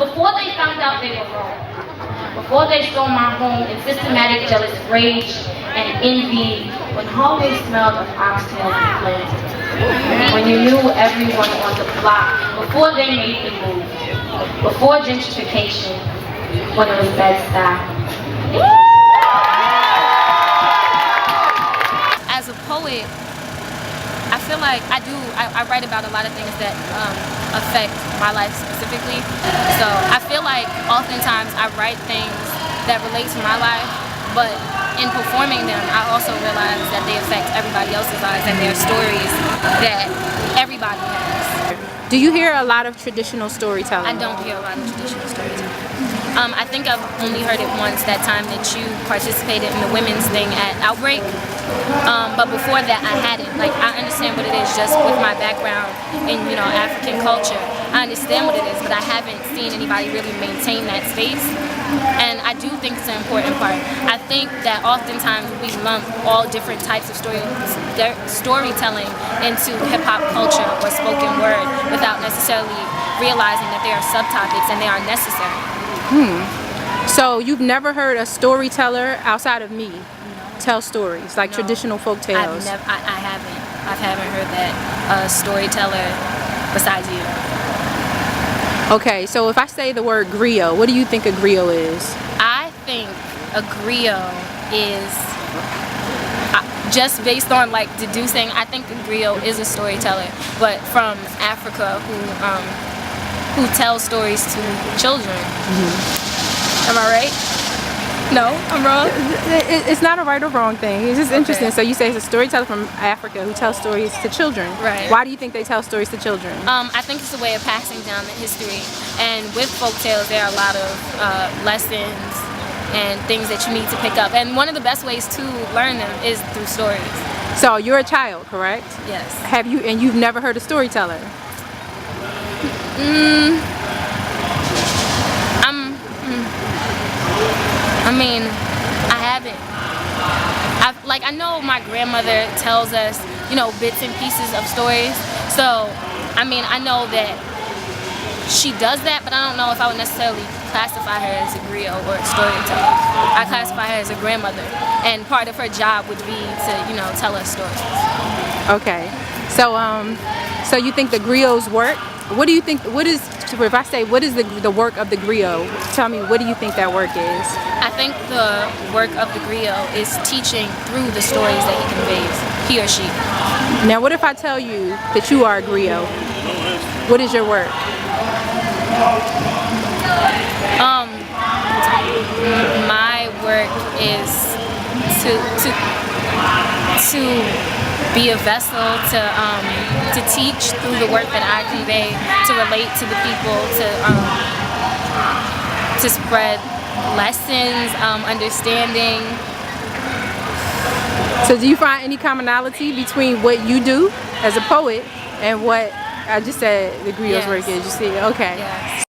before they found out they were wrong, before they stole my home in systematic jealous rage and envy, when hallways smelled of oxtail and plantain, when you knew everyone on the block, before they made the move, before gentrification, when it was Bed-Stuy. As a poet, I feel like I write about a lot of things that affect my life specifically. So I feel like oftentimes I write things that relate to my life, but in performing them, I also realize that they affect everybody else's lives and their stories that everybody has. Do you hear a lot of traditional storytelling? I don't hear a lot of traditional storytelling. I think I've only heard it once, that time that you participated in the women's thing at Outbreak. But before that, I hadn't. Like, I understand what it is just with my background in, you know, African culture. I understand what it is, but I haven't seen anybody really maintain that space. And I do think it's an important part. I think that oftentimes we lump all different types of storytelling into hip-hop culture or spoken word without necessarily realizing that they are subtopics and they are necessary. So you've never heard a storyteller outside of me tell stories, like traditional folk tales? I haven't heard that storyteller besides you. Okay, so if I say the word griot, what do you think a griot is? I think a griot is, just based on like deducing, I think a griot is a storyteller, but from Africa who tells stories to children. Am I right? No, I'm wrong? It's not a right or wrong thing. It's just interesting. So you say it's a storyteller from Africa who tells stories to children. Right. Why do you think they tell stories to children? I think it's a way of passing down the history. And with folk tales, there are a lot of lessons and things that you need to pick up. And one of the best ways to learn them is through stories. So you're a child, correct? Yes. Have you, and you've never heard a storyteller? I mean, I haven't. I know my grandmother tells us, you know, bits and pieces of stories. So, I mean, I know that she does that, but I don't know if I would necessarily classify her as a griot or a storyteller. I classify her as a grandmother, and part of her job would be to, you know, tell us stories. Okay. So, so you think the griot's work? What do you think? What is? If I say, what is the work of the griot? Tell me, what do you think that work is? I think the work of the griot is teaching through the stories that he conveys, he or she. Now, what if I tell you that you are a griot? What is your work? My work is to be a vessel to teach through the work that I convey, to relate to the people, to spread lessons, understanding. So do you find any commonality between what you do as a poet and what I just said the griot's work is? You see, okay. Yes.